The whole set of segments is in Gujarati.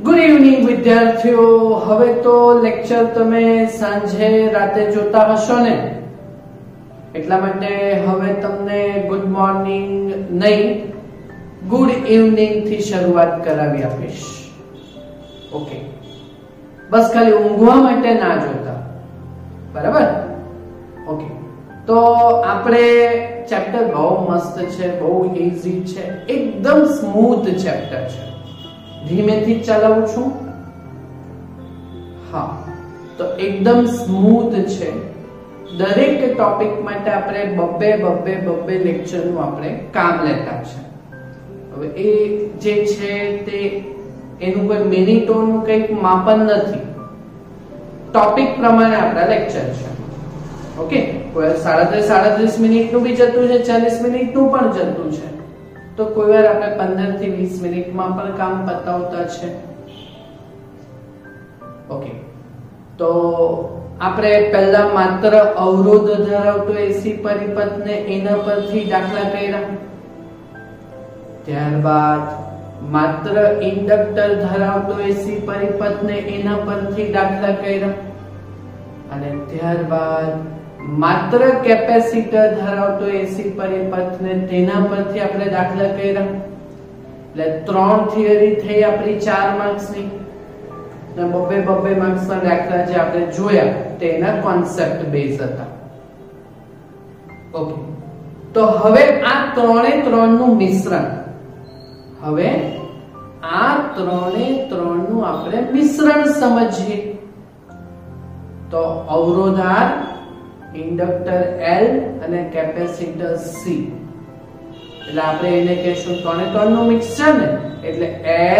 ગુડ ઇવનિંગ વિદ્યાર્થીઓ, હવે તો લેક્ચર તમે સાંજે રાતે જોતા હશો ને, એટલા માટે હવે તમને ગુડ મોર્નિંગ નહીં, ગુડ ઇવનિંગ થી શરૂઆત કરાવી આપીશ. ઓકે, બસ ખાલી ઊંઘવા માટે ના જોતા, બરાબર? ઓકે, તો આપણે ચેપ્ટર બહુ મસ્ત છે, બહુ ઈઝી છે, એકદમ સ્મૂથ ચેપ્ટર છે. ધીમેથી ચલાવું છું. હા, તો એકદમ સ્મૂથ છે. દરેક ટોપિક માટે આપણે બબ્બે લેક્ચર નું આપણે કામ લેતા છે. હવે એ જે છે તે એનું કોઈ મિનિટોનું કંઈક માપન નથી, ટોપિક પ્રમાણે આપણા લેક્ચર છે. ઓકે, કોઈ 37 મિનિટનું બી જતું છે, 40 મિનિટનું પણ જતું છે, તો કોઈ વાર આપણે 15 થી 20 મિનિટમાં પણ કામ પતાવતા છે. ઓકે, તો આપણે પહેલા માત્ર અવરોધ ધરાવતો એસી પરિપથને એના પરથી દાખલા કર્યા, ત્યારબાદ માત્ર ઇન્ડક્ટર ધરાવતો એસી પરિપથને એના પરથી દાખલા કર્યા, અને ત્યારબાદ માત્ર કેપેસિટર ધરાવતો એસી પરિપથને તેના પરથી આપણે દાખલા કર્યા. એટલે 3 થિયરી થઈ આપણી 4 માર્ક્સની, અને બબ્બે માર્ક્સના દાખલા જે આપણે જોયા તેના કોન્સેપ્ટ બેઝ હતા. ઓકે, તો હવે આ ત્રણે ત્રણનું મિશ્રણ, હવે આ ત્રણે ત્રણનું આપણે મિશ્રણ સમજીએ. તો અવરોધ R, ઇન્ડક્ટર L અને કેપેસિટર C, એટલે આપણે એને કહેશું ત્રણે ત્રણનું મિક્સચર ને, એટલે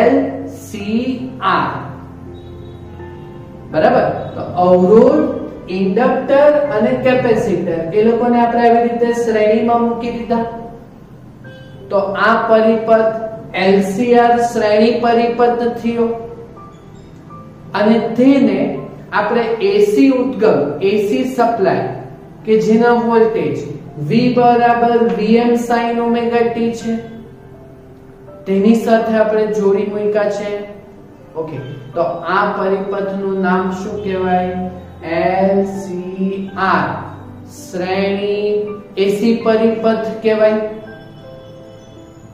L C R. બરાબર? તો અવરોધ, ઇન્ડક્ટર અને કેપેસિટર એ લોકોને આપણે આવી રીતે શ્રેણીમાં મૂકી દીધા. તો આ પરિપથ LCR શ્રેણી પરિપથ થયો, અને તેને આપણે એસી ઉદ્ગમ, એસી સપ્લાય કે જેના વોલ્ટેજ V બરાબર Vm sin ઓમેગા t છે, તેની સાથે આપણે જોડી મૂક્યા છે. ઓકે, તો આ પરિપથનું નામ શું કહેવાય? LCR શ્રેણી એસી પરિપથ કહેવાય,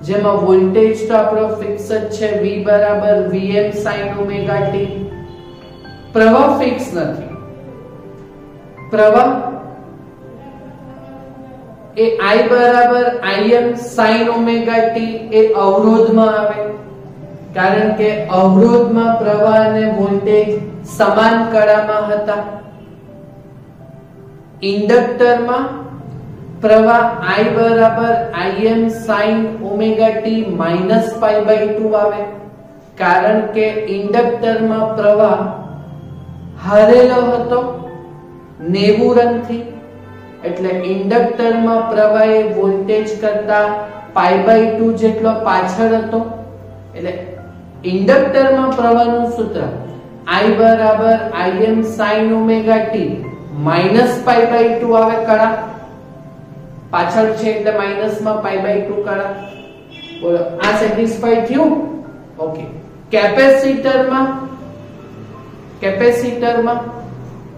જેમાં વોલ્ટેજ તો આપણો ફિક્સ જ છે, V બરાબર Vm sin ઓમેગા t. પ્રવાહ ફિક્સ નથી, પ્રવાહ એ I બરાબર Im sin ઓમેગા t એ અવરોધમાં આવે, કારણ કે અવરોધમાં પ્રવાહ અને વોલ્ટેજ સમાન કળામાં હતા. ઇન્ડક્ટરમાં પ્રવાહ I બરાબર Im sin omega t minus pi/2 આવે, કારણ કે ઇન્ડક્ટરમાં પ્રવાહ હારેલો હતો 90 રનથી, એટલે ઇન્ડક્ટરમાં પ્રવાહ એ વોલ્ટેજ કરતા pi/2 જેટલો પાછળ હતો. એટલે ઇન્ડક્ટરમાં પ્રવાહનું સૂત્ર I બરાબર Im sin omega t minus pi/2 આવે, કળા પાછળ છે એટલે માઈનસમાં pi/2 કળા. બોલો, આ સેટિસ્ફાઈ થયું? ઓકે, કેપેસિટરમાં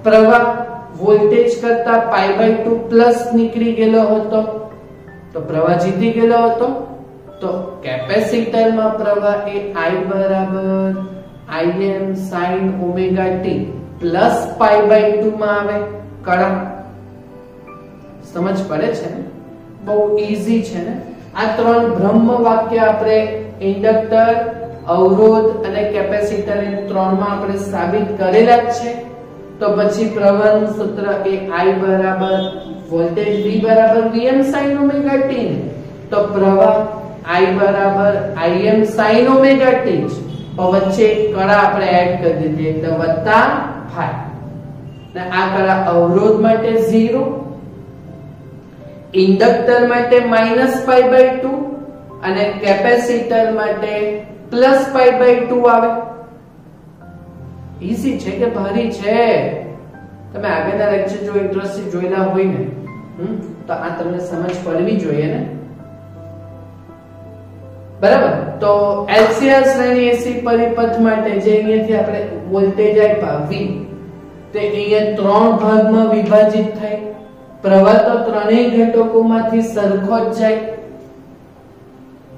પ્રવાહ વોલ્ટેજ કરતા pi/2 પ્લસ નીકળી ગયેલો હતો, તો પ્રવાહ જીતી ગયેલો હતો. તો કેપેસિટરમાં પ્રવાહ એ I બરાબર Im sin omega t plus pi/2 માં આવે, કળા. સમજ પડે છે ને? બહુ ઈઝી છે ને? આ ત્રણ બ્રહ્મ વાક્ય આપણે ઇન્ડક્ટર, અવરોધ અને કેપેસિટર એ ત્રણમાં આપણે સાબિત કરેલા જ છે. તો પછી પ્રવાહનું સૂત્ર એ I બરાબર વોલ્ટેજ V બરાબર Vm sin ઓમેગા t, તો પ્રવાહ I બરાબર Im sin ઓમેગા t, તો વચ્ચે કળા આપણે એડ કરી દીધી એટલે વત્તા pi. ને આ કળા અવરોધ માટે 0, ઇન્ડક્ટર માટે minus pi/2 અને કેપેસિટર માટે પ્લસ pi/2 આવે. ઈઝી છે કે ભારી છે? તમે આગળના લેક્ચર જો ઇન્ટરેસ્ટ જોઈલા હોય ને, તો આ તમને સમજ પડવી જોઈએ ને. બરાબર. તો LCR શ્રેણી AC પરિપથ માટે જે અહીંયાથી આપણે વોલ્ટેજ આપ્યા V તે અહીંયા ત્રણ ભાગમાં વિભાજિત થાય. પ્રવાહ તો ત્રણેય ઘટકોમાંથી સરખો જ જાય,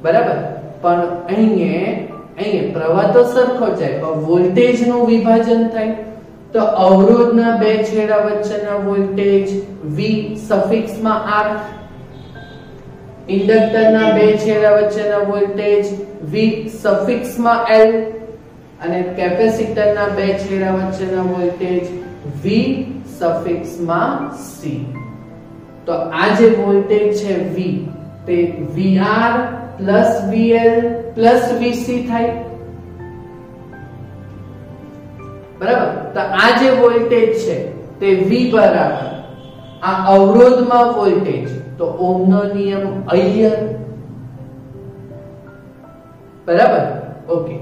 બરાબર. પણ અહીંયા પ્રવાહ તો સરખો જ જાય પણ વોલ્ટેજ નું વિભાજન થાય. તો અવરોધના બે છેડા વચ્ચેના વોલ્ટેજ V સફિક્સમાં R, ઇન્ડક્ટરના બે છેડા વચ્ચેના વોલ્ટેજ V સફિક્સમાં L અને કેપેસિટરના બે છેડા વચ્ચેના વોલ્ટેજ V સફિક્સમાં C. તો આ જે વોલ્ટેજ છે V તે VR VL VC થાય, બરાબર. તો આ જે વોલ્ટેજ છે તે V બરાબર આ અવરોધમાં વોલ્ટેજ તો ઓહમનો નિયમ અહીંયા, બરાબર. ઓકે.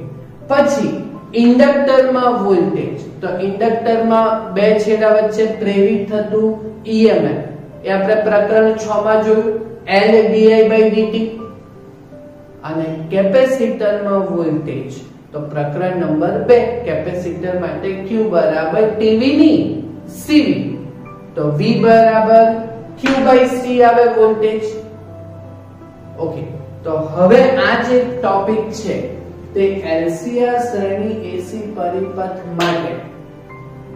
પછી ઇન્ડક્ટરમાં વોલ્ટેજ તો ઇન્ડક્ટરમાં બે છેડા વચ્ચે પ્રેરિત થતું EMF એ આપણે પ્રકરણ 6 માં જોયું L di/dt. અને કેપેસિટરમાં વોલ્ટેજ તો પ્રકરણ નંબર 2 કેપેસિટર માટે Q બરાબર TV ની CV. તો V બરાબર Q/C આવે વોલ્ટેજ. ઓકે. તો હવે આ જે ટોપિક છે તે LCR શ્રેણી AC પરિપથ માટે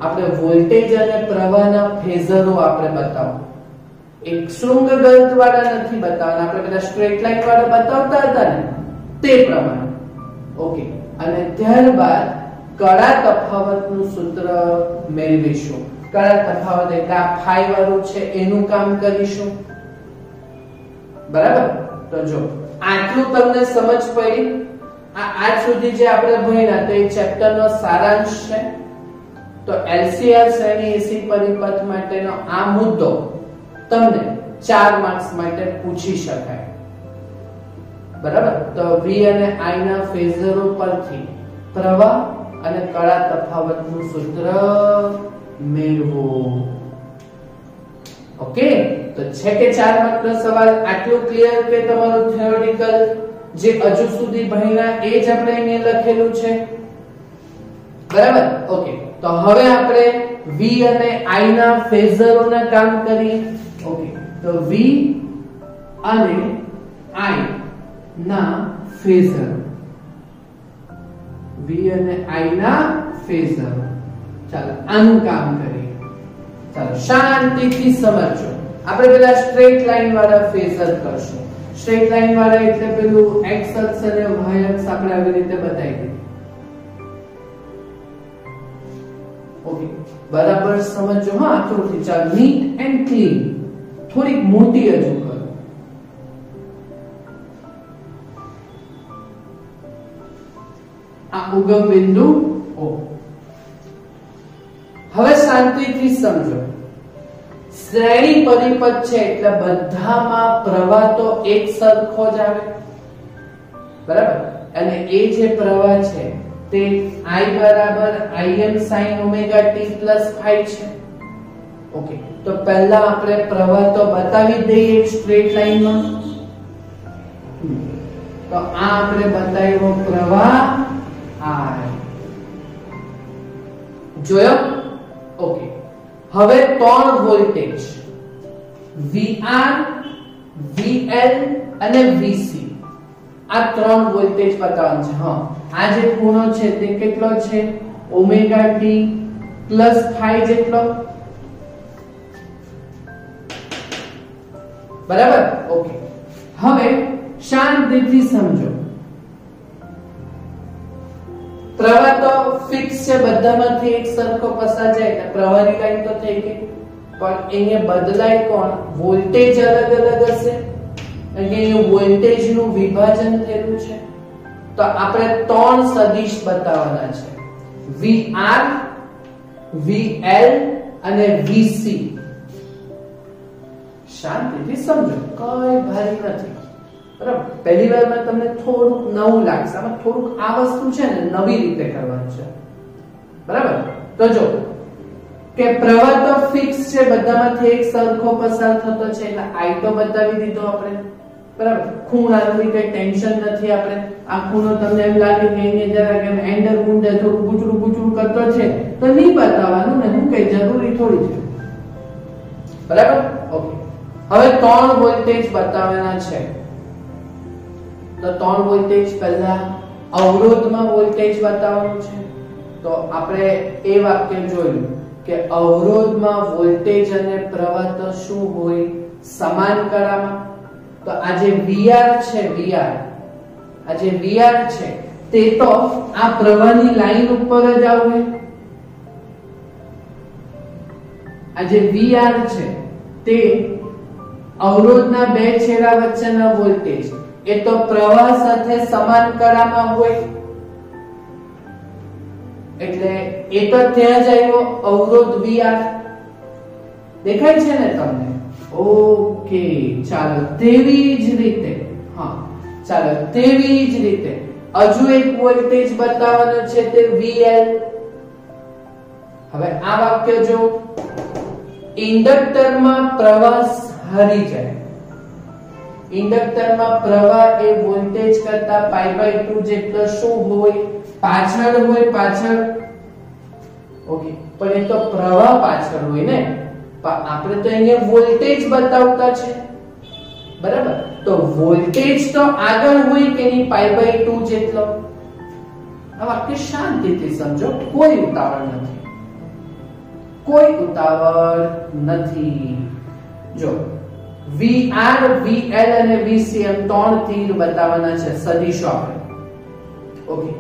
આપણે વોલ્ટેજ અને પ્રવાહના ફેઝરો આપણે બતાવો. એક શૃંગ ગ્રંથ વાળા નથી બતાવવાના, આપણે બધા સ્ટ્રેટ લાઈન વાળા બતાવતા હતા ને તે પ્રમાણે. ઓકે. અને ત્યારબાદ કળા તફાવતનું સૂત્ર મેળવીશું. કળા તફાવત એટલે આ ફાઈ વાળું છે એનું કામ કરીશું, બરાબર. તો જો આટલું તમને સમજ પડી. આજ સુધી જે આપણે ભણ્યા તો એ ચેપ્ટરનો સારાંશ છે. તો LCR શ્રેણી AC પરિપથ માટેનો આ મુદ્દો તમને 4 માર્ક્સ માટે પૂછી શકાય, બરાબર. તો V અને I ના ફેઝરો પરથી પ્રવાહ અને કળા તફાવતનું સૂત્ર મેળવો. ઓકે. તો છે કે 4 માર્કનો સવાલ આટલું ક્લિયર કે તમારું થિયોરિટિકલ જે હજુ સુધી ભણ્યા એ જ આપણે અહીંયા લખેલું છે, બરાબર. ઓકે. તો હવે આપણે V અને I ના ફેઝરોના કામ કરીએ. ઓકે. તો V અને I ના ફેઝર, V અને I ના ફેઝર. ચાલો આનું કામ કરીએ. ચાલો શાંતિથી સમજો. આપણે પેલા સ્ટ્રેટ લાઈન વાળા ફેઝર કરશું. સ્ટ્રેટ લાઈન વાળા એટલે પેલું x અક્ષ અને y અક્ષ આપણે આવી રીતે બતાવી દીધું. ઓકે. બરાબર સમજો હા આકૃતિ. ચાલો નીટ એન્ડ ક્લીન. થોડીક મોટી હજુ કરો. આ ઉગમ બિંદુ O. હવે શાંતિથી સમજો. શ્રેણી પરિપથ છે એટલે બધામાં પ્રવાહ તો એક સરખો જ આવે, બરાબર. અને એ જે પ્રવાહ છે તે I બરાબર Im sin omega t plus phi છે. ઓકે. તો પહેલા આપણે પ્રવાહ તો બતાવી દઈએ એક સ્ટ્રેટ લાઈનમાં. તો આ આપણે બતાવ્યો પ્રવાહ I. જોયો? ઓકે. હવે ત્રણ વોલ્ટેજ VR, VL અને VC આ ત્રણ વોલ્ટેજ બતાવવાનું છે. હા, આ જે ખૂણો છે તે કેટલો છે? ઓમેગા t પ્લસ phi જેટલો, બરાબર. ઓકે. હવે શાંતિથી સમજો. પ્રવાહ તો ફિક્સ છે, બધામાંથી એક સરખો પસાર જાય એટલે પ્રવાહની લાઈન તો થઈ ગઈ. પણ અહીંયા બદલાય કોણ? વોલ્ટેજ અલગ અલગ હશે. અને અહીંયા વોલ્ટેજ નું વિભાજન થયેલું છે. તો આપણે ત્રણ સદિશ બતાવવાના છે. VR, VL અને VC. શાંતિથી સમજો, કઈ ભારી નથી, બરાબર. પહેલી વારમાં તમને થોડુંક નવું લાગશે, આમાં થોડુંક આ વસ્તુ છે ને નવી રીતે કરવાનું છે, બરાબર. તો જો કે પ્રવાહ તો ફિક્સ છે, બધામાંથી એક સરખો પસાર થતો છે એટલે I તો બતાવી દીધો આપણે. બરાબર. ખૂણાનું કઈ ટેન્શન નથી. આપણે આ ખૂણો તમને એમ લાગે કે અહીંયા જરાક એમ એન્ડર મુંડે થોડું ગુચડું કરતો છે તો નહીં બતાવવાનું ને, હું કઈ જરૂરી થોડી છે. બરાબર. ઓકે, હવે 3 વોલ્ટેજ બતાવવાના છે. તો 3 વોલ્ટેજ પહેલા અવરોધમાં વોલ્ટેજ બતાવવાનું છે. તો આપણે એ વાક્ય જોયું કે અવરોધમાં વોલ્ટેજ અને પ્રવાહ તો શું હોય? સમાન કળામાં. તો આ જે VR છે, આ જે VR છે તે તો આ પ્રવાહની લાઈન ઉપર જ આવે. આ જે VR છે તે અવરોધના બે છેડા વચ્ચેના વોલ્ટેજ એ તો પ્રવાહ સાથે સમાન કળામાં હોય. એટલે એ તો ત્યાં જ આવ્યો અવરોધ VR. દેખાય છે ને તમને? ઓકે, ચાલો તેવી જ રીતે, હા ચાલો તેવી જ રીતે હજુ એક વોલ્ટેજ બતાવવાનો છે, તે VL. હવે આ વાક્ય જો, ઇન્ડક્ટરમાં પ્રવાહ હરી જાય. ઇન્ડક્ટરમાં પ્રવાહ એ વોલ્ટેજ કરતા π/2 જેટલો શું હોય? પાછળ હોય, પાછળ. ઓકે, પણ એ તો પ્રવાહ પાછળ હોય ને, પણ આપણે તો અહીંયા વોલ્ટેજ બતાવતા છે. બરાબર. તો વોલ્ટેજ તો આગળ હોય કે નહીં π/2 જેટલો. આ વાક્ય શાંતિથી સમજો, કોઈ ઉતાવળ નથી. કોઈ ઉતાવળ નથી. જો VR, VL અને VC એમ 3 તીર બતાવવાના છે, સદિશો આપણે. ઓકે,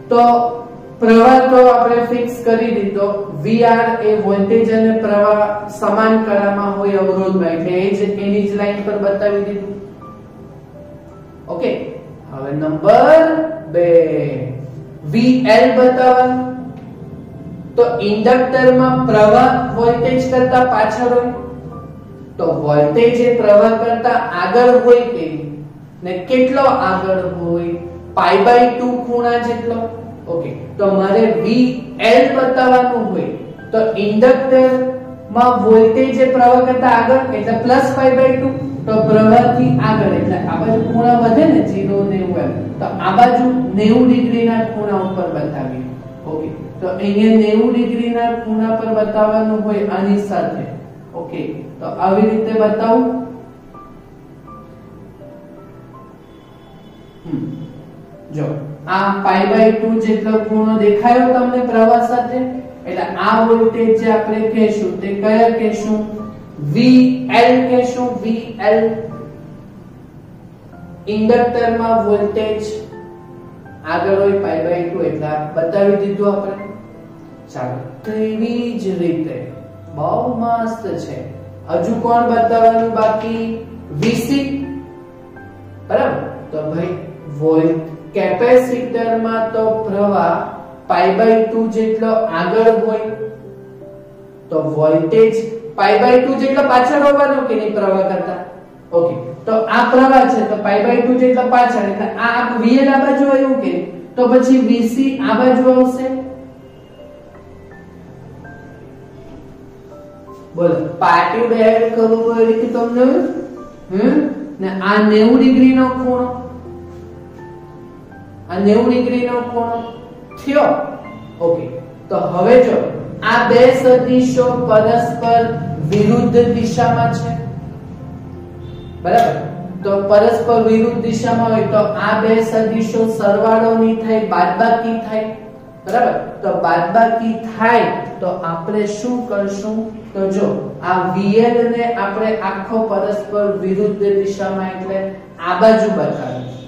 તો પ્રવાહ તો આપણે ફિક્સ કરી દીધો. VR એ વોલ્ટેજ અને પ્રવાહ સમાન કળામાં હોય અવરોધમાં, એટલે એ જ એની જ લાઈન પર બતાવી દીધું. ઓકે, હવે નંબર 2 VL બતાવવાનું. તો ઇન્ડક્ટરમાં પ્રવાહ વોલ્ટેજ કરતા પાછળ હોય, તો વોલ્ટેજ એ પ્રવાહ કરતા આગળ હોય કે ને કેટલો આગળ હોય? π/2 ખૂણા જેટલો. ઓકે, તો મારે VL બતાવવાનું હોય તો ઇન્ડક્ટર માં વોલ્ટેજ એ પ્રવાહ કરતા આગળ એટલે +π/2, તો પ્રવાહથી આગળ એટલે આ બાજુ ખૂણા વધે ને 0 90 એમ, તો આ બાજુ 90 ડિગ્રીના ખૂણા ઉપર બતાવીએ. ઓકે, તો અહીંયા 90 ડિગ્રીના ખૂણા પર બતાવવાનું હોય આની સાથે. ઓકે, તો આવી રીતે બતાવું. જો આ π/2 જેટલો ખૂણો દેખાયો તમને પ્રવાહ સાથે, એટલે આ વોલ્ટેજ જે આપણે કહેશું તે કયા કહેશું? VL કહેશું. VL ઇન્ડક્ટરમાં વોલ્ટેજ આગળ હોય π/2 એટલે બતાવી દીધું આપણે. ચાલો તેવી જ રીતે બહુ મસ્ત છે. હજુ કોણ બતાવવાનું બાકી? VC. બરાબર. તો ભાઈ વોલ્ટ કેપેસિટરમાં તો પ્રવાહ π/2 જેટલો આગળ હોય, તો વોલ્ટેજ π/2 જેટલો પાછળ હોવાનો કે નહીં પ્રવાહ કરતા. ઓકે, તો આ પ્રવાહ છે તો π/2 જેટલો પાછળ, એટલે આ VL આ બાજુ આવ્યું કે, તો પછી VC આ બાજુ આવશે. બોલો, પાર્ટી બેડ કરવું પડે કે તમને? ને આ 90 ડિગ્રીનો ખૂણો, આ 90 ડિગ્રીનો ખૂણો થયો. ઓકે, તો હવે જો આ બે સદિશો પરસ્પર વિરુદ્ધ દિશામાં છે. બરાબર. તો પરસ્પર વિરુદ્ધ દિશામાં હોય તો આ બે સદિશો સરવાળો નહીં થાય, બાદબાકી થાય. બરાબર. તો બાદબાકી થાય તો આપણે શું કરશું? તો જો આ VL ને આપણે આખો પરસ્પર વિરુદ્ધ દિશામાં એટલે આ બાજુ બતાવીશું.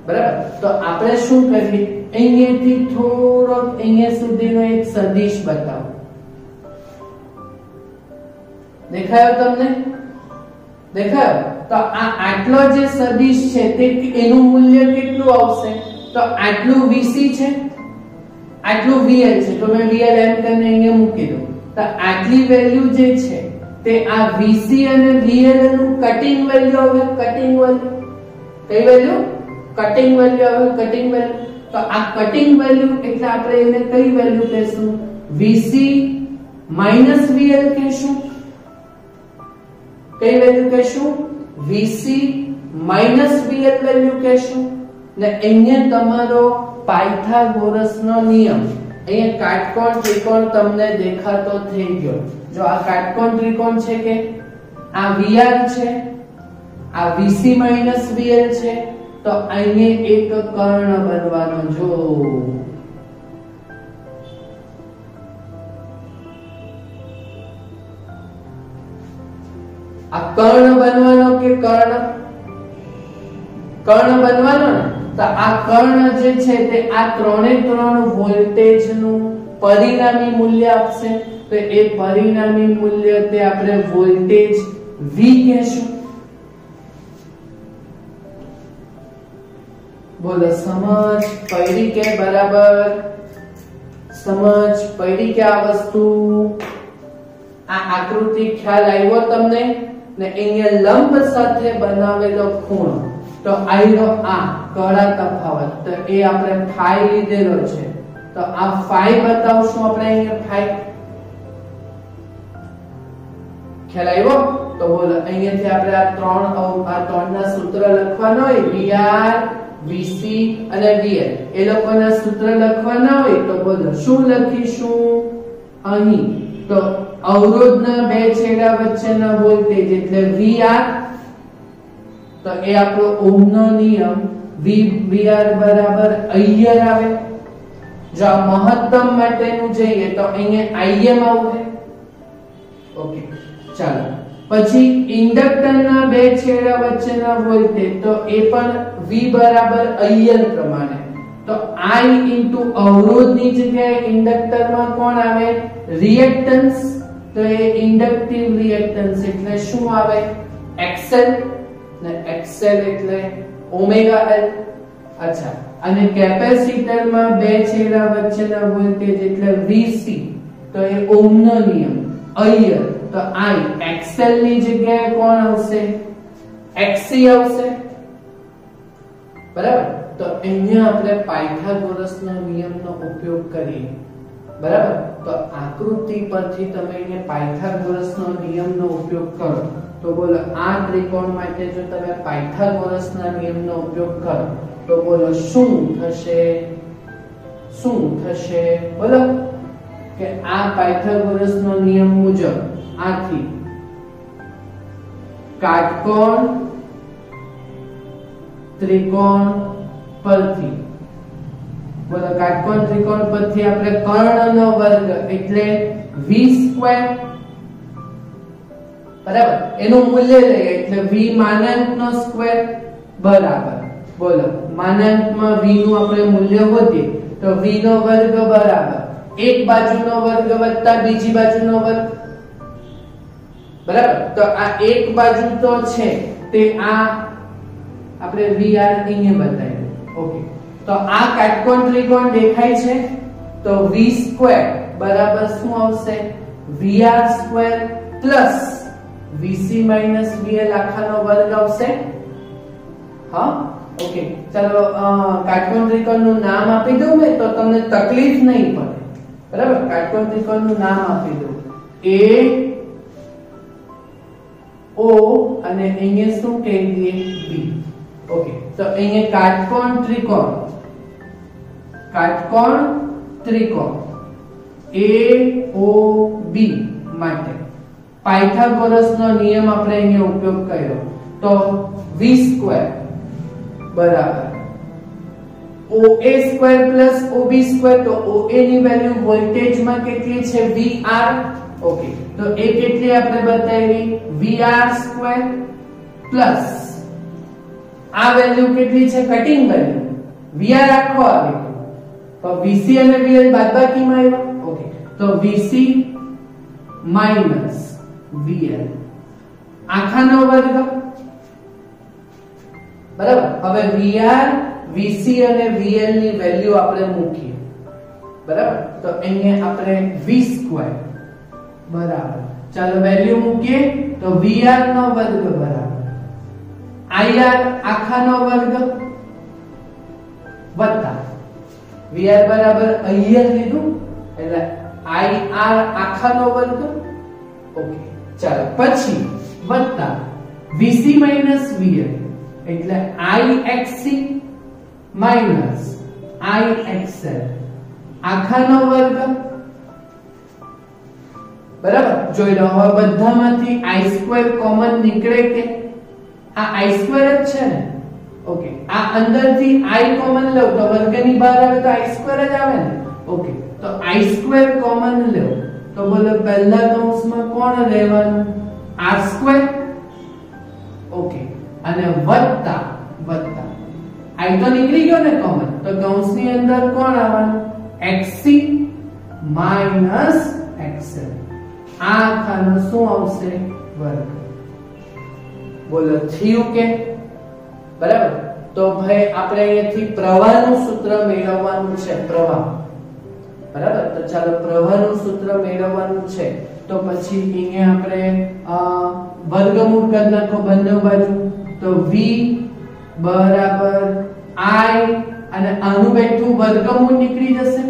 બરાબર. તો આપણે શું કરીએ? અહીંયાથી થોડો અહીંયા સુધીનો એક સદિશ બતાવો. દેખાયો તમને? દેખાયો? તો આ આટલો જે સદિશ છે તે એનું મૂલ્ય કેટલું આવશે? તો આટલું VC છે, આટલું VL છે, તો મેં VL એમ કરીને અહીંયા મૂકી દઉં. તો આટલી વેલ્યુ જે છે તે આ VC અને VL નું કટિંગ વેલ્યુ આવે. કટિંગ વેલ્યુ કઈ વેલ્યુ? કટિંગ વેલ્યુ આવે. Cutting value. તો આ કટિંગ વેલ્યુ એટલે આપણે એને કઈ વેલ્યુ કહેશું? VC VL કહેશું. કઈ વેલ્યુ કહેશું? VC માઇનસ VL વેલ્યુ કહેશું ને અહીંયા તમારો પાયથાગોરસનો નિયમ અહીંયા કાટકોણ ત્રિકોણ તમને દેખાતો થઈ ગયો જો આ કાટકોણ ત્રિકોણ છે કે આ VR છે આ VC માઇનસ VL છે તો અહીંયા એક કર્ણ બનવાનો જો આ કર્ણ બનવાનો કે કર્ણ બનવાનો ને તો આ કર્ણ જે છે તે આ ત્રણે ત્રણ વોલ્ટેજ નું પરિણામી મૂલ્ય આપશે તો એ પરિણામી મૂલ્ય તે આપણે વોલ્ટેજ V કહેશું બોલો સમજ પડી કે બરાબર સમજ પડી કે આ વસ્તુ આ આકૃતિ ખ્યાલ આવ્યો તમને ને અહીંયા લંબ સાથે બનાવેલો ખૂણો તો આયરો આ કડા તફાવત તો એ આપણે ફાઈ લીધેલો છે તો આ ફાઈ બતાવશું આપણે અહીંયા ફાઈ ખ્યાલ આવ્યો તો બોલો અહીંયાથી આપણે આ ત્રણના સૂત્ર લખવાના હોય VR VC અને VL એ લોકોના સૂત્ર લખવાના હોય તો બોલો શું લખીશું અહીં તો અવરોધના બે છેડા વચ્ચેના વોલ્ટેજ એટલે VR તો એ આપણો ઓહમનો નિયમ VR બરાબર IR આવે જો આ મહત્તમ માટેનું જોઈએ તો અહીંયા IM આવશે ઓકે ચાલો પછી ઇન્ડક્ટરના બે છેડા વચ્ચેના વોલ્ટેજ તો એ પણ V બરાબર IL પ્રમાણે તો I ઇન્ટુ અવરોધની જગ્યાએ ઇન્ડક્ટરમાં કોણ આવે રિએક્ટન્સ તો એ ઇન્ડક્ટિવ રિએક્ટન્સ એટલે શું આવે XL ને XL એટલે ઓમેગા L અચ્છા અને કેપેસિટરમાં બે છેડા વચ્ચેના વોલ્ટેજ એટલે VC તો એ ઓહમનો નિયમ IR તો I XL ની જગ્યાએ કોણ આવશે XC આવશે બરાબર તો અહીંયા આપણે પાયથાગોરસના નિયમનો ઉપયોગ કરીએ બરાબર તો આકૃતિ પરથી તમે અહીંયા પાયથાગોરસનો નિયમનો ઉપયોગ કરો તો બોલો આ ત્રિકોણ માટે જો તમે પાયથાગોરસના નિયમનો ઉપયોગ કરો તો બોલો શું થશે બોલો કે આ પાયથાગોરસનો નિયમ મુજબ આથી કાટકોણ ત્રિકોણ પરથી બોલો કાટકોણ ત્રિકોણ પરથી આપણે કર્ણનો વર્ગ એટલે v સ્ક્વેર બરાબર એનું મૂલ્ય લઈએ એટલે v માનાંકનો સ્ક્વેર બરાબર બોલો માનાંકમાં v નું આપણે મૂલ્ય શોધીએ તો v નો વર્ગ બરાબર એક બાજુનો વર્ગ વત્તા બીજી બાજુનો વર્ગ બરાબર તો આ એક બાજુ તો છે તે આ આપણે VR અહીંયા બતાવ્યું ઓકે તો આ કાટકોણ ત્રિકોણ દેખાય છે તો v સ્ક્વેર બરાબર શું આવશે VR square plus VC minus VL આખાનો વર્ગ આવશે હા ઓકે ચાલો કાટકોણ ત્રિકોણનું નામ આપી દઉં મેં તો તમને તકલીફ નહીં પડે બરાબર કાટકોણ ત્રિકોણનું નામ આપી દઉં A O અને અહીંયા શું કહી દઈએ B ઓકે તો અહીંયા કાટકોણ ત્રિકોણ AOB માટે પાયથાગોરસનો નિયમ આપણે અહીંયા ઉપયોગ કર્યો તો v સ્ક્વેર બરાબર OA square plus OB square તો OA ની વેલ્યુ વોલ્ટેજમાં કેટલી છે VR ઓકે તો એ કેટલી આપણે બતાવી VR સ્ક્વેર પ્લસ આ વેલ્યુ કેટલી છે કટિંગ વેલ્યુ VR આખો આવે તો VC અને VL બાદબાકીમાં આવ્યા ઓકે તો VC માઈનસ VL આખાનો વર્ગ બરાબર હવે VR VC અને VL ની વેલ્યુ આપણે મૂકીએ બરાબર તો અહીંયા આપણે v સ્ક્વેર બરાબર ચાલો વેલ્યુ મૂકીએ તો VR નો વર્ગ બરાબર IR આખાનો વર્ગ વત્તા VR બરાબર IR લીધું એટલે IR આખાનો વર્ગ ઓકે ચાલો પછી વત્તા VC minus VL એટલે IXC minus IXL આખાનો વર્ગ, બરાબર. જોઈ લો હવે બધામાંથી i² કોમન નીકળે કે આ i² જ છે ને. ઓકે, આ અંદરથી i કોમન લો તો વર્ગની બહાર આવે તો i² જ આવે ને. ઓકે, તો i² કોમન લો તો બોલો પહેલા કૌંસમાં કોણ રહેવાનું? r². ઓકે, અને વત્તા i તો નીકળી ગયો ને કોમન, તો કૌંસની અંદર કોણ આવવાનું? xc minus xl. આ આખાનો શું આવશે? વર્ગ. બોલો થયું કે? બરાબર. તો ભાઈ આપણે અહીંયાથી પ્રવાહનું સૂત્ર મેળવવાનું છે. પ્રવાહ, બરાબર. તો ચાલો પ્રવાહનું સૂત્ર મેળવવાનું છે. તો પછી અહીંયા આપણે વર્ગમૂળ કરી નાખો બંને બાજુ. તો v બરાબર i અને આનું બેઠું વર્ગમૂળ નીકળી જશે,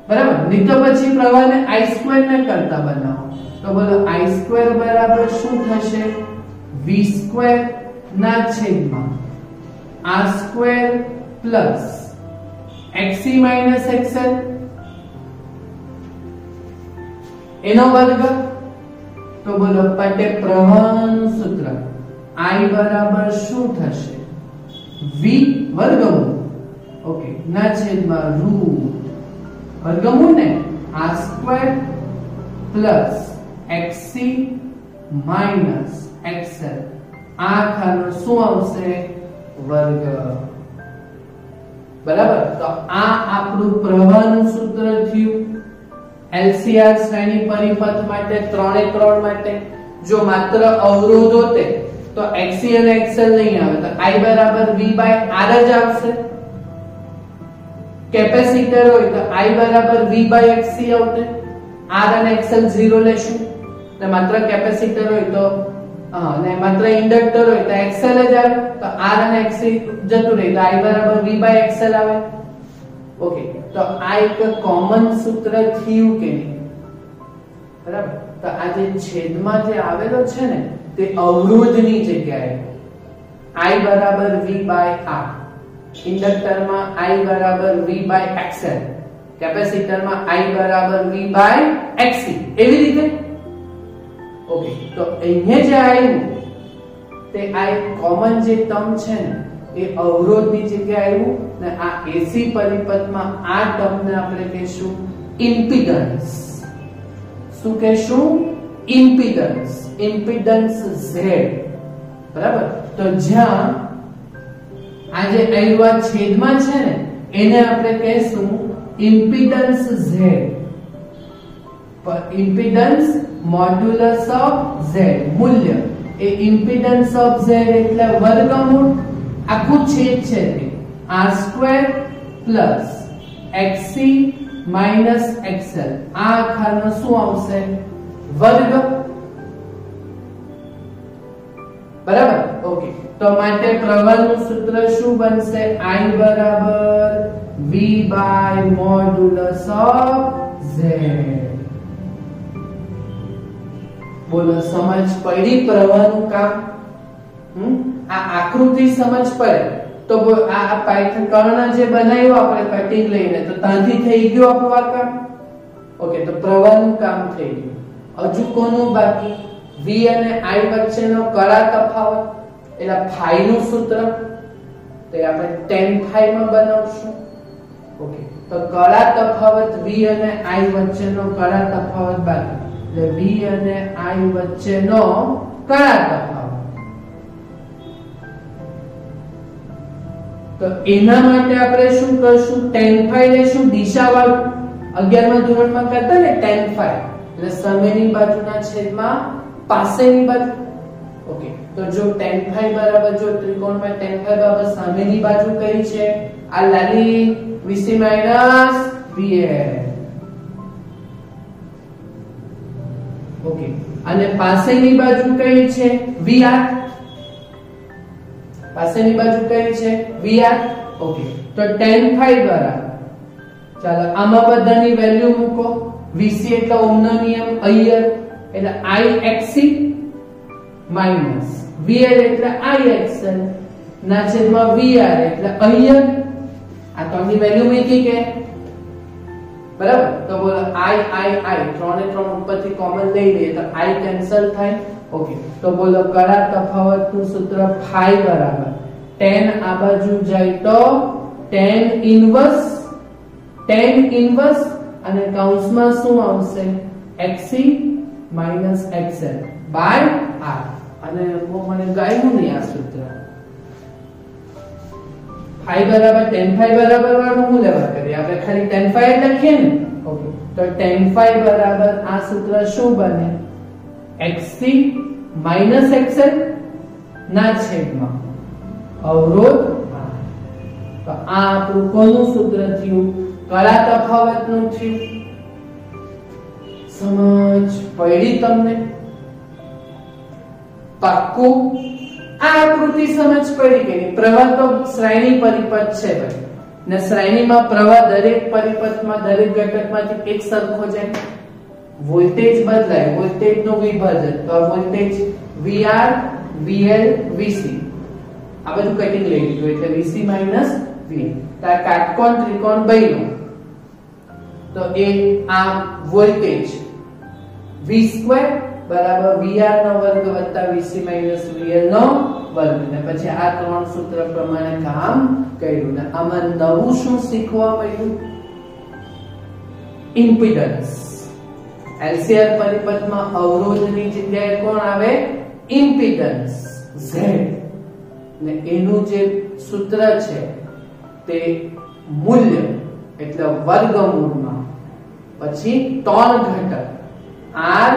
બરાબર. નહીં તો પછી પ્રવાહને i² ને કરતા બનાવો. તો બોલો i² બરાબર શું થશે? v² ના છેદમાં r² plus xc minus xl એનો વર્ગ. તો બોલો પટે પ્રવાહનું સૂત્ર i બરાબર શું થશે? v વર્ગમૂળ, ઓકે, ના છેદમાં રૂટ વર્ગમૂળ ને r² plus xc minus xl આખાનો શું આવશે? વર્ગ. બરાબર. તો આ આપણું પ્રવાહનું સૂત્ર થયું. LCR શ્રેણી પરિપથ માટે 3 x 3 માટે જો માત્ર અવરોધ હોતે તો xc અને xl નહીં આવે, તો i બરાબર v by r જ આવશે. કેપેસિટર હોય તો i બરાબર v by xc આવશે. r અને xl 0 લેશું ને માત્ર કેપેસિટર હોય તો અને માત્ર ઇન્ડક્ટર હોય તો xl જ આવે, તો r અને xc જતું રહે તો i બરાબર v by xl આવે. ઓકે, તો આ એક કોમન સૂત્ર થયું કે નહીં? બરાબર. તો આ જે છેદમાં જે આવેલો છે ને તે અવરોધની જગ્યાએ i બરાબર v by r, ઇન્ડક્ટરમાં i બરાબર v by xl, કેપેસિટરમાં i બરાબર v by xc, એવી રીતે. ઓકે, તો અહીંયા જે આવ્યું તે આ એક કોમન જે ટર્મ છે ને એ અવરોધની જગ્યાએ આવ્યું ને આ એસી પરિપથમાં આ ટર્મને આપણે કહીશું ઇમ્પિડન્સ. શું કહીશું? ઇમ્પિડન્સ. Impedance z. બરાબર. તો જ્યાં આ જે આવ્યું છેદમાં છે ને એને આપણે કહીશું impedance z. Impedance modulus of z, મૂલ્ય એ ઇમ્પિડન્સ ઓફ z એટલે વર્ગમૂળ આખું છેદ છે તે r² plus xc minus xl આ આખાનો શું આવશે? વર્ગ. બરાબર. ઓકે, તો માટે પ્રવાહનું સૂત્ર શું બનશે? i બરાબર v by modulus of z. બોલો સમજ પડી પ્રવાહનું કામ? આ આકૃતિ સમજ પડે તો આ પાયથન કર્ણ જે બનાવ્યો આપણે કટિંગ લઈને તો ત્યાંથી થઈ ગયું આપણું આ કામ. ઓકે, તો પ્રવાહનું કામ થઈ ગયું. હજુ કોનું બાકી? v અને i વચ્ચેનો કળા તફાવત એટલે phi નું સૂત્ર તો આપણે tan phi માં બનાવશું. ઓકે, તો કળા તફાવત v અને i વચ્ચેનો કળા તફાવત બાકી એટલે v અને i વચ્ચેનો કળા તફાવત. તો એના માટે આપણે શું કરશું? tan phi લેશું દિશાવાળું. 11મા ધોરણમાં કરતા ને tan phi એટલે સામેની બાજુના છેદમાં પાસેની બાજુ. ઓકે, તો જો tan phi બરાબર જો ત્રિકોણમાં tan phi બરાબર સામેની બાજુ કઈ છે? આ લાલી VC minus VL. ઓકે, અને પાસેની બાજુ કઈ છે? VR. પાસેની બાજુ કઈ છે? VR. ઓકે, તો tan phi બરાબર ચાલો આમાં બધાની વેલ્યુ મૂકો. VC એટલે ઓહમનો નિયમ, અહીંયા એટલે IXC minus VL એટલે IXL ના છેદમાં VR એટલે અહીંયા આ ત્રણની વેલ્યુ મૂકી કે બરાબર. તો બોલો I 3 ઉપરથી કોમન લઈ લઈએ તો I કેન્સલ થાય. ઓકે, તો બોલો કરા તફાવતનું સૂત્ર phi બરાબર tan આ બાજુ જાય તો tan ઇન્વર્સ અને કૌંસમાં શું આવશે XC XL બાય R. અને મને ગાયનું નહીં આ સૂત્ર. phi બરાબર tan phi બરાબર વાળું હું લેવા કરીએ આપણે ખાલી tan phi લખીએ ને. ઓકે, તો tan phi બરાબર આ સૂત્ર શું બને XC XL ના છેદમાં અવરોધ. તો આ આપણું કોનું સૂત્ર થયું કળા તફાવતનું થયું. સમજ પડી તમને? પાક્કું? આ આકૃતિ સમજ પડી કે નહીં? પ્રવાહ તો શ્રેણી પરિપથ છે ભાઈ ને શ્રેણીમાં પ્રવાહ દરેક પરિપથમાં દરેક ઘટકમાંથી એક સરખો જાય. વોલ્ટેજ બદલાય, વોલ્ટેજનું વિભાજન. તો આ વોલ્ટેજ VR VL VC આ બધું કટિંગ લઈ લીધું એટલે VC V. તો આ કાટકોણ ત્રિકોણ બન્યો તો એ આ વોલ્ટેજ V² બરાબર VR નો વર્ગ વત્તા VC VL નો વર્ગ. ને પછી આ ત્રણ સૂત્ર પ્રમાણે કામ કર્યું. ને આમાં નવું શું શીખવા મળ્યું? ઇમ્પિડન્સ. LCR પરિપથમાં અવરોધની જગ્યાએ કોણ આવે? Impedance Z. ને એનું જે સૂત્ર છે તે મૂલ્ય એટલે વર્ગમૂળમાં પછી ત્રણ ઘટક R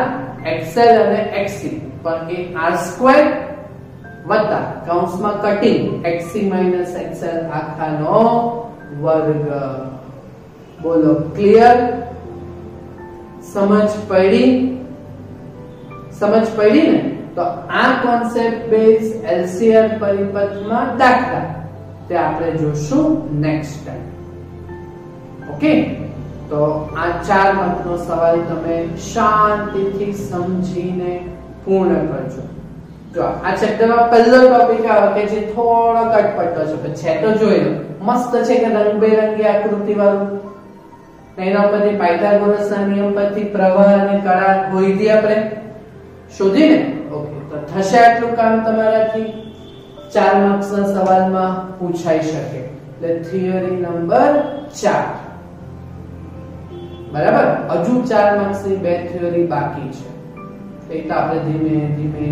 XL અને XC પણ એ R² વત્તા કૌંસમાં કટિંગ XC XL આખાનો વર્ગ. બોલો ક્લિયર? સમજ પડી ને? તો આ કોન્સેપ્ટ બેઝ LCR પરિપથમાં દાખલા તે આપણે જોશું નેક્સ્ટ ટાઈમ. ઓકે, તો આ 4 માર્કનો સવાલ તમે શાંતિથી સમજીને પૂર્ણ કરજો. જો આ ચેપ્ટરમાં પહેલો ટોપિક આવે કે જે થોડો કટપટો છે તો જોઈ લો. મસ્ત છે કે રંગબેરંગી આકૃતિ વાળું. એના પરથી પાયથાગોરસના નિયમ પરથી પ્રવાહ અને કળા ગોઈધી આપણે શોધીને. ઓકે, તો થશે આટલું કામ તમારાથી. 4 માર્ક્સના સવાલમાં પૂછાઈ શકે. એટલે થિયરી નંબર 4 બરાબર. હજુ 4 માર્ક્સની 2 થિયરી બાકી છે. એ તો આપણે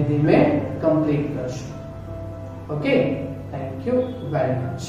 ધીમે કમ્પ્લીટ કરશું. Okay, thank you very much.